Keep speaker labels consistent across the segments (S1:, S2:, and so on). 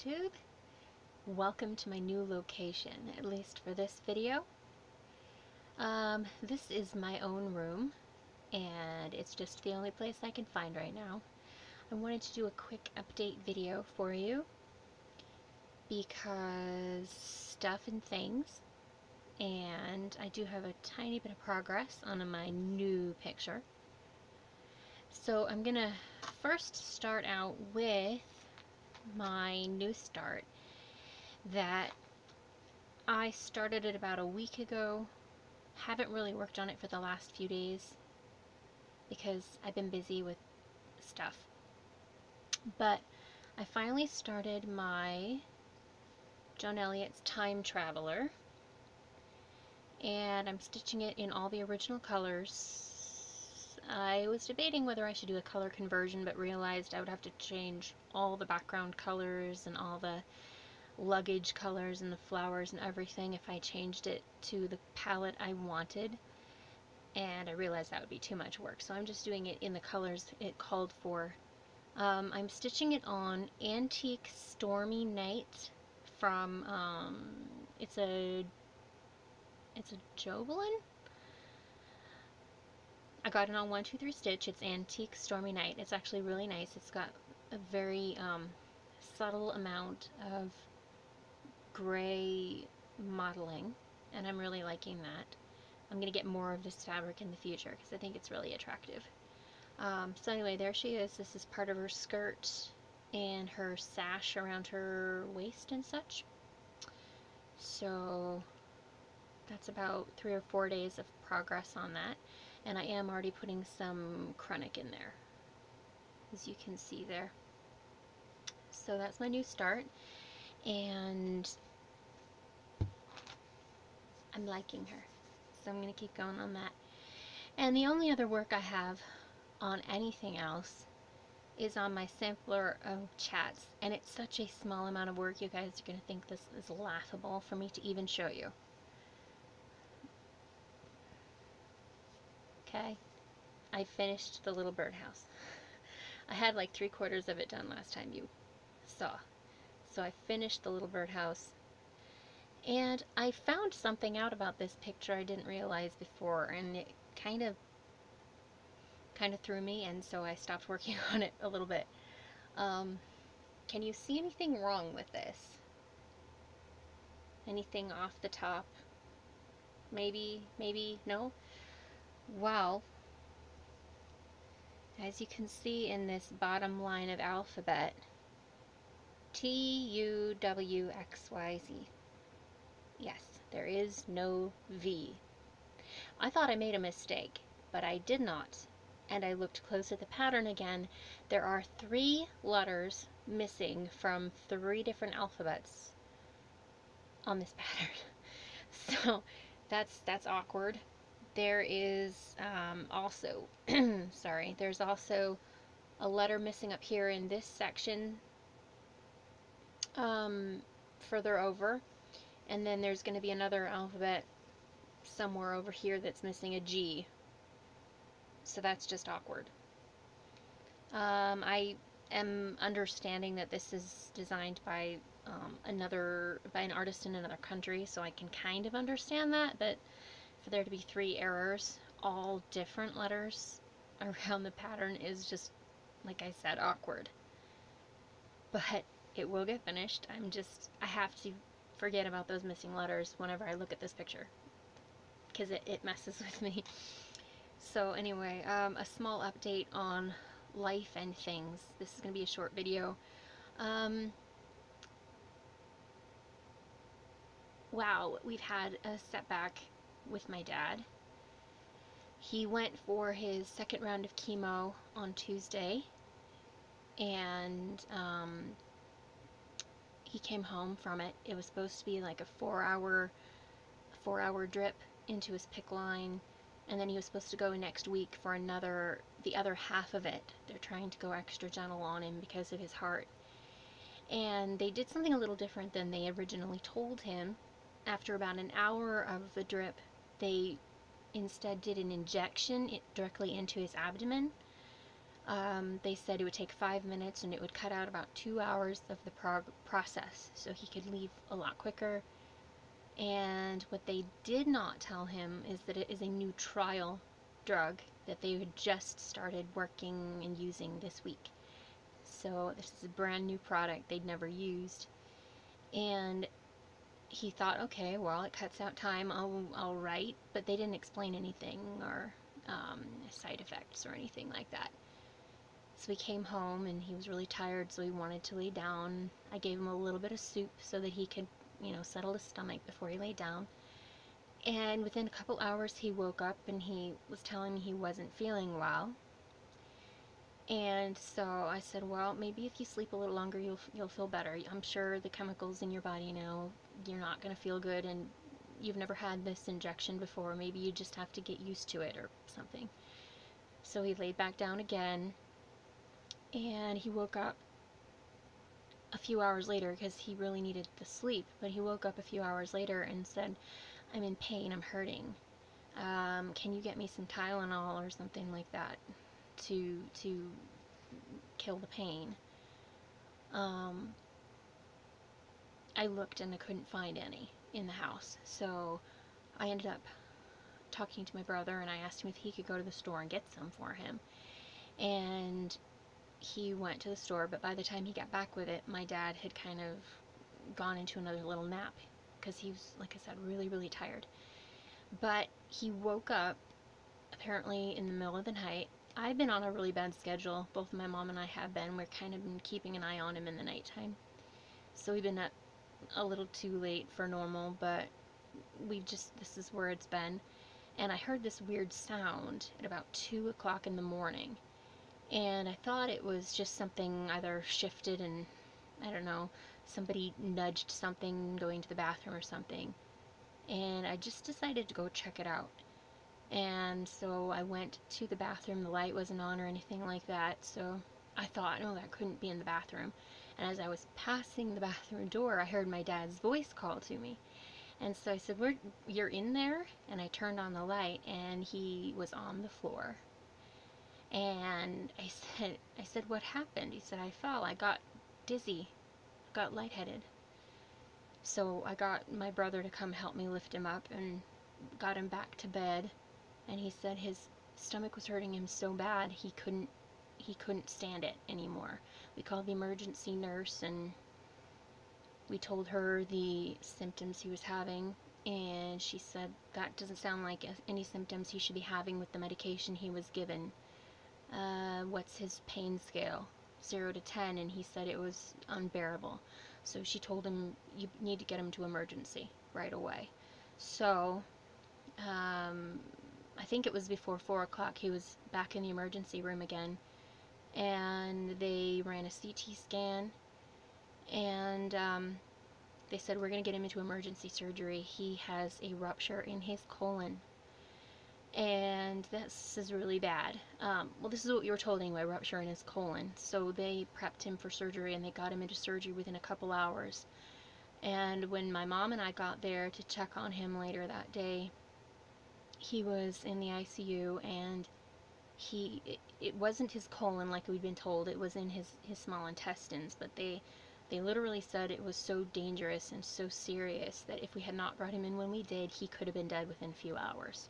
S1: FlossTube. Welcome to my new location, at least for this video. This is my own room, and it's just the only place I can find right now. I wanted to do a quick update video for you because stuff and things, and I do have a tiny bit of progress on my new picture. So I'm gonna first start out with my new start that I started it about a week ago. Haven't really worked on it for the last few days because I've been busy with stuff. But I finally started my Joan Elliott's Time Traveler, and I'm stitching it in all the original colors. I was debating whether I should do a color conversion, but realized I would have to change all the background colors and all the luggage colors and the flowers and everything if I changed it to the palette I wanted, and I realized that would be too much work, so I'm just doing it in the colors it called for. I'm stitching it on Antique Stormy Night from it's a Jovelin. I got it on 123 Stitch. It's Antique Stormy Night. It's actually really nice. It's got a very subtle amount of gray modeling, and I'm really liking that. I'm going to get more of this fabric in the future because I think it's really attractive. So anyway, there she is. This is part of her skirt and her sash around her waist and such. So that's about 3 or 4 days of progress on that. And I am already putting some Chronic in there, as you can see there. So that's my new start, and I'm liking her. So I'm going to keep going on that. And the only other work I have on anything else is on my sampler of chats. And it's such a small amount of work, you guys are going to think this is laughable for me to even show you. Okay, I finished the little birdhouse. I had like 3/4 of it done last time you saw. So I finished the little birdhouse, and I found something out about this picture I didn't realize before, and it kind of threw me, and so I stopped working on it a little bit. Can you see anything wrong with this? Anything off the top? Maybe, no? Well, as you can see in this bottom line of alphabet, T-U-W-X-Y-Z. Yes, there is no V. I thought I made a mistake, but I did not. And I looked close at the pattern again. There are 3 letters missing from 3 different alphabets on this pattern. So that's awkward. There is also, sorry, there's also a letter missing up here in this section further over, and then there's going to be another alphabet somewhere over here that's missing a G. So that's just awkward. I am understanding that this is designed by an artist in another country, so I can kind of understand that, but for there to be 3 errors, all different letters around the pattern, is just, like I said, awkward. But it will get finished. I have to forget about those missing letters whenever I look at this picture, because it messes with me. So anyway, a small update on life and things. This is going to be a short video. Wow, we've had a setback with my dad. He went for his 2nd round of chemo on Tuesday, and he came home from it. It was supposed to be like a 4-hour drip into his PICC line, and then he was supposed to go next week for the other half of it. They're trying to go extra gentle on him because of his heart. And they did something a little different than they originally told him. After about an hour of the drip, they instead did an injection directly into his abdomen. They said it would take 5 minutes and it would cut out about 2 hours of the process, so he could leave a lot quicker. And what they did not tell him is that it is a new trial drug that they had just started working and using this week. So this is a brand new product they'd never used. And he thought, okay, well, it cuts out time, I'll write, but they didn't explain anything or side effects or anything like that. So he came home and he was really tired, so he wanted to lay down. I gave him a little bit of soup so that he could, settle his stomach before he laid down. And within a couple hours he woke up and he was telling me he wasn't feeling well. And so I said, well, maybe if you sleep a little longer you'll feel better. I'm sure the chemicals in your body now, you're not going to feel good, and you've never had this injection before. Maybe you just have to get used to it or something. So he laid back down again. And he woke up a few hours later because he really needed the sleep. But he woke up a few hours later and said, I'm in pain, I'm hurting. Can you get me some Tylenol or something like that to kill the pain? I looked and I couldn't find any in the house. So I ended up talking to my brother and I asked him if he could go to the store and get some for him. And he went to the store, but by the time he got back with it, my dad had kind of gone into another little nap because he was, like I said, really, really tired. But he woke up apparently in the middle of the night. I've been on a really bad schedule. Both my mom and I have been. We're kind of been keeping an eye on him in the nighttime. So we've been up a little too late for normal, but this is where it's been. And I heard this weird sound at about 2 o'clock in the morning. And I thought it was just something either shifted and, I don't know, somebody nudged something going to the bathroom or something. And I just decided to go check it out. And so I went to the bathroom. The light wasn't on or anything like that. So I thought, no, that couldn't be in the bathroom. And as I was passing the bathroom door, I heard my dad's voice call to me. And so I said, you're in there? And I turned on the light and he was on the floor. And I said, what happened? He said, I fell. I got dizzy. I got lightheaded. So I got my brother to come help me lift him up and got him back to bed. And he said his stomach was hurting him so bad he couldn't stand it anymore. We called the emergency nurse and we told her the symptoms he was having. And she said, that doesn't sound like any symptoms he should be having with the medication he was given. What's his pain scale? 0 to 10, and he said it was unbearable. So she told him, you need to get him to emergency right away. So, I think it was before 4 o'clock, he was back in the emergency room again, and they ran a CT scan, and they said, we're going to get him into emergency surgery. He has a rupture in his colon. And this is really bad. Well, this is what you were told anyway, rupture in his colon. So they prepped him for surgery and they got him into surgery within a couple hours. And when my mom and I got there to check on him later that day, he was in the ICU and it wasn't his colon like we'd been told, it was in his small intestines, but they literally said it was so dangerous and so serious that if we had not brought him in when we did, he could have been dead within a few hours.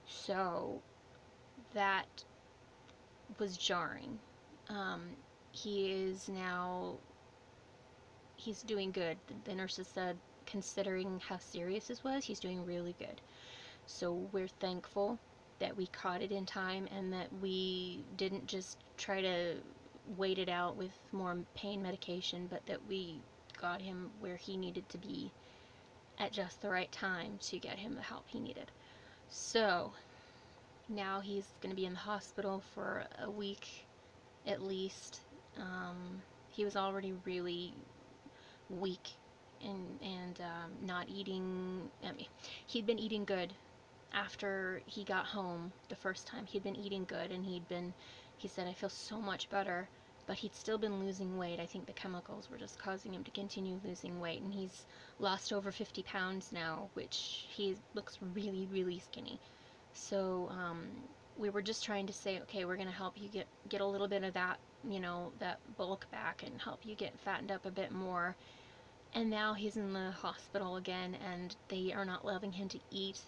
S1: So that was jarring. He is now, he's doing good. The nurses said, considering how serious this was, he's doing really good. So we're thankful that we caught it in time and that we didn't just try to wait it out with more pain medication, but that we got him where he needed to be at just the right time to get him the help he needed. So now he's going to be in the hospital for a week at least. He was already really weak and not eating. I mean, he'd been eating good after he got home the first time. He'd been eating good and he said, I feel so much better, but he'd still been losing weight. I think the chemicals were just causing him to continue losing weight, and he's lost over 50 pounds now, which he looks really, really skinny. So we were just trying to say, okay, we're going to help you get a little bit of that, you know, that bulk back and help you get fattened up a bit more. And now he's in the hospital again, and they are not allowing him to eat.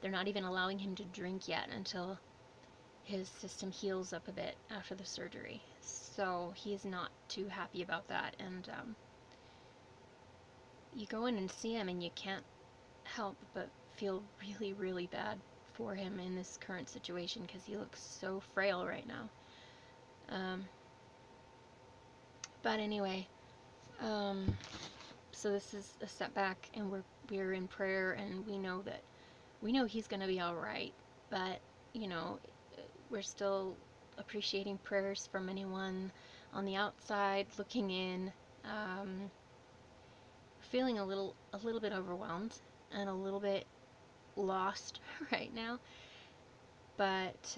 S1: They're not even allowing him to drink yet until his system heals up a bit after the surgery. So he's not too happy about that. And you go in and see him, and you can't help but feel really, really bad for him in this current situation, because he looks so frail right now. But anyway, so this is a setback, and we're in prayer, and we know he's going to be all right. But you know, we're still appreciating prayers from anyone on the outside looking in. Feeling a little bit overwhelmed and a little bit lost right now, but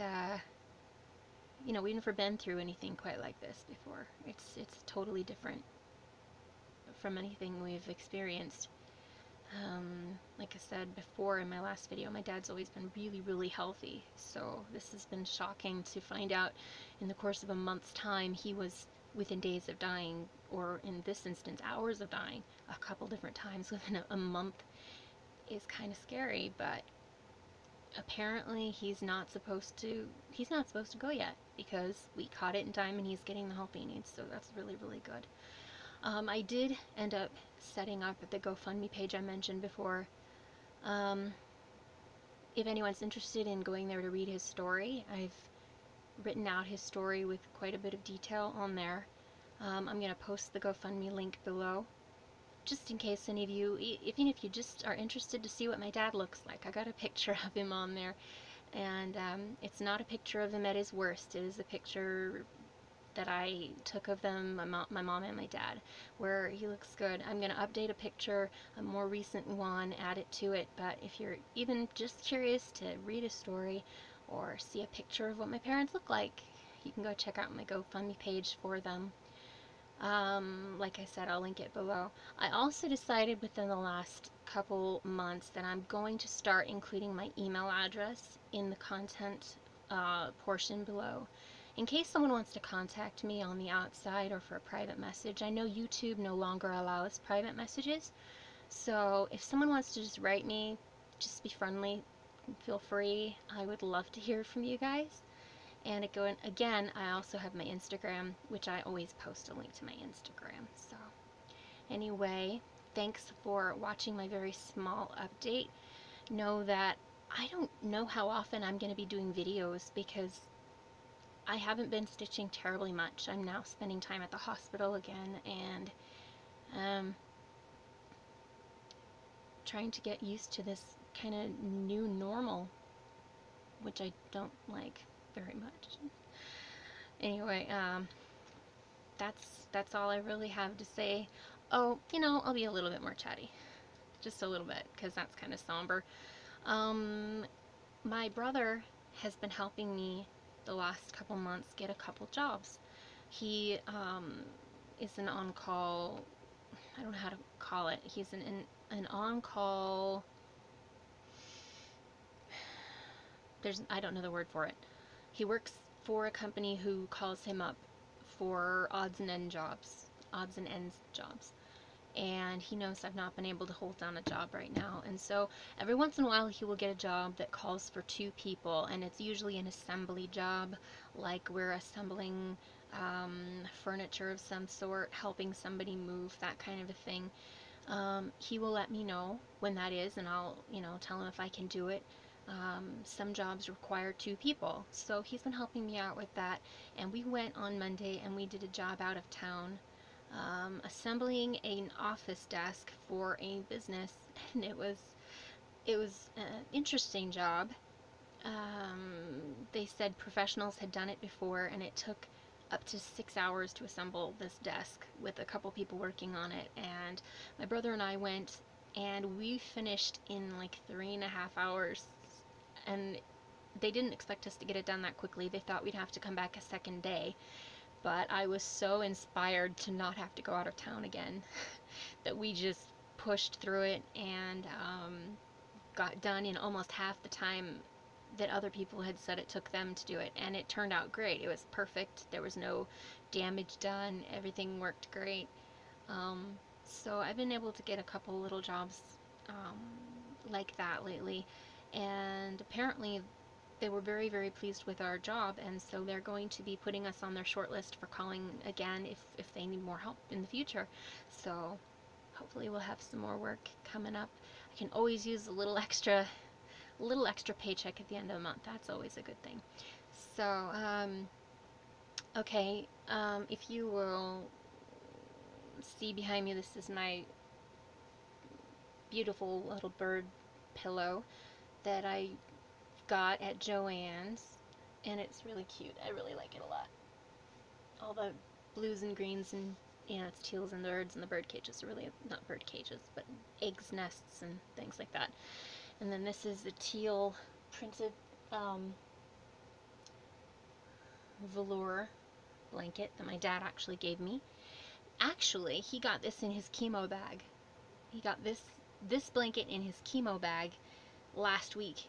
S1: you know, we've never been through anything quite like this before. It's totally different from anything we've experienced. Like I said before in my last video, my dad's always been really, really healthy, so this has been shocking to find out in the course of a month's time he was within days of dying, or in this instance hours of dying, a couple different times within a month. Is kind of scary, but apparently he's not supposed to go yet, because we caught it in time and he's getting the help he needs, so that's really, really good. I did end up setting up the GoFundMe page I mentioned before. If anyone's interested in going there to read his story, I've written out his story with quite a bit of detail on there. I'm going to post the GoFundMe link below, just in case any of you, even if you just are interested to see what my dad looks like. I got a picture of him on there, and it's not a picture of him at his worst. It is a picture that I took of them, my mom and my dad, where he looks good. I'm going to update a picture, a more recent one, add it to it, but if you're even just curious to read a story or see a picture of what my parents look like, you can go check out my GoFundMe page for them. Like I said, I'll link it below. I also decided within the last couple months that I'm going to start including my email address in the content portion below, in case someone wants to contact me on the outside or for a private message. I know YouTube no longer allows private messages, so if someone wants to just write me, just be friendly, feel free. I would love to hear from you guys. And again, I also have my Instagram, which I always post a link to my Instagram. So anyway, thanks for watching my very small update. Know that I don't know how often I'm going to be doing videos, because I haven't been stitching terribly much. I'm now spending time at the hospital again, and trying to get used to this kind of new normal, which I don't like very much. Anyway, that's all I really have to say. Oh, you know, I'll be a little bit more chatty, just a little bit, because that's kind of somber. My brother has been helping me the last couple months get a couple jobs. He is an on-call, I don't know how to call it. He's an on-call, I don't know the word for it. He works for a company who calls him up for odds and ends jobs. And he knows I've not been able to hold down a job right now, and so every once in a while he will get a job that calls for 2 people, and it's usually an assembly job, like we're assembling furniture of some sort, helping somebody move, that kind of a thing. He will let me know when that is, and I'll, you know, tell him if I can do it. Some jobs require 2 people, so he's been helping me out with that. And we went on Monday and we did a job out of town, assembling an office desk for a business, and it was an interesting job. They said professionals had done it before, and it took up to 6 hours to assemble this desk with a couple people working on it. And my brother and I went, and we finished in like 3.5 hours. And they didn't expect us to get it done that quickly. They thought we'd have to come back a second day. but I was so inspired to not have to go out of town again that we just pushed through it and got done in almost half the time that other people had said it took them to do it, and it turned out great. It was perfect. There was no damage done. Everything worked great. So I've been able to get a couple little jobs like that lately, and apparently they were very, very pleased with our job, and so they're going to be putting us on their short list for calling again if they need more help in the future. So hopefully we'll have some more work coming up. I can always use a little extra paycheck at the end of the month. That's always a good thing. So okay, if you will see behind me, this is my beautiful little bird pillow that I got at Joann's, and it's really cute. I really like it a lot. All the blues and greens and, you know, it's teals and the birds and the bird cages are really, not bird cages, but eggs, nests, and things like that. And then this is the teal printed velour blanket that my dad actually gave me. Actually, he got this in his chemo bag. He got this blanket in his chemo bag last week,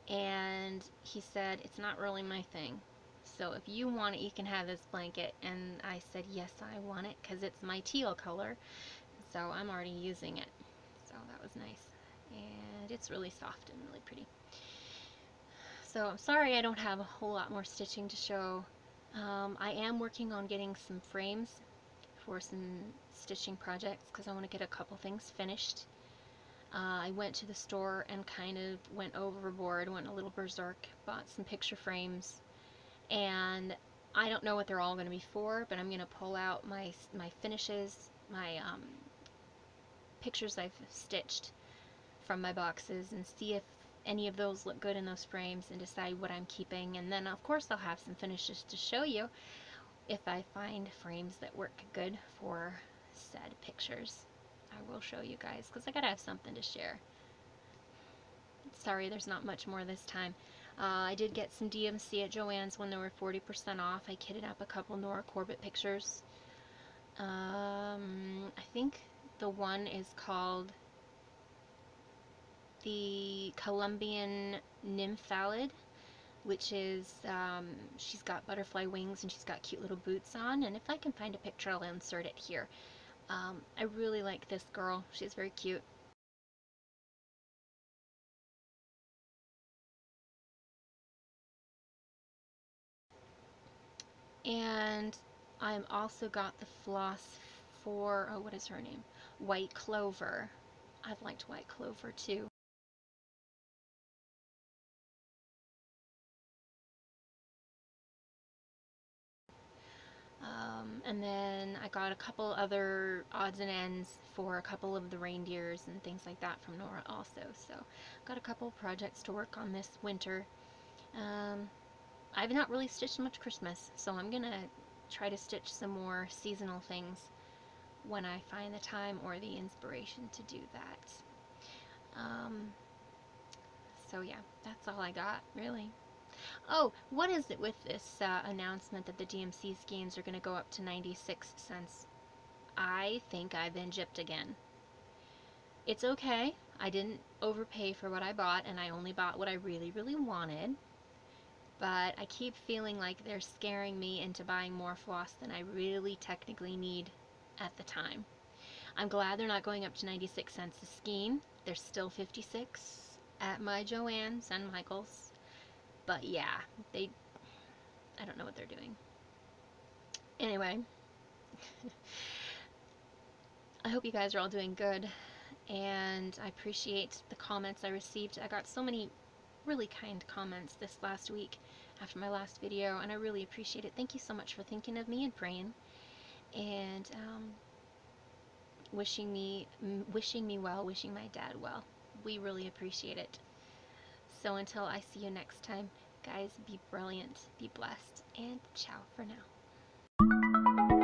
S1: and he said, it's not really my thing, so if you want it, you can have this blanket. And I said, yes, I want it, because it's my teal color, so I'm already using it. So that was nice, and it's really soft and really pretty. So I'm sorry I don't have a whole lot more stitching to show. I am working on getting some frames for some stitching projects, because I want to get a couple things finished. I went to the store and kind of went overboard, went a little berserk, bought some picture frames, and I don't know what they're all going to be for, but I'm going to pull out my finishes, my pictures I've stitched from my boxes, and see if any of those look good in those frames, and decide what I'm keeping. And then of course I'll have some finishes to show you if I find frames that work good for said pictures. I will show you guys, because I gotta have something to share. Sorry, there's not much more this time. I did get some DMC at Joann's when they were 40% off. I kitted up a couple Nora Corbett pictures. I think the one is called the Colombian Nymphalid, which is, she's got butterfly wings and she's got cute little boots on, and if I can find a picture I'll insert it here. I really like this girl. She's very cute. And I've also got the floss for, oh, what is her name? White Clover. I've liked White Clover too. And then I got a couple other odds and ends for a couple of the reindeers and things like that from Nora also. So got a couple projects to work on this winter. I've not really stitched much Christmas, so I'm gonna try to stitch some more seasonal things when I find the time or the inspiration to do that. So yeah, that's all I got, really. Oh, what is it with this announcement that the DMC's gains are going to go up to 96 cents? I think I've been gypped again. It's okay. I didn't overpay for what I bought, and I only bought what I really, really wanted. But I keep feeling like they're scaring me into buying more floss than I really technically need at the time. I'm glad they're not going up to 96 cents a skein. They're still 56 at my Joann's and Michael's. But yeah, I don't know what they're doing. Anyway, I hope you guys are all doing good, and I appreciate the comments I received. I got so many really kind comments this last week after my last video, and I really appreciate it. Thank you so much for thinking of me and praying, and wishing me well, wishing my dad well. We really appreciate it. So until I see you next time, guys, be brilliant, be blessed, and ciao for now.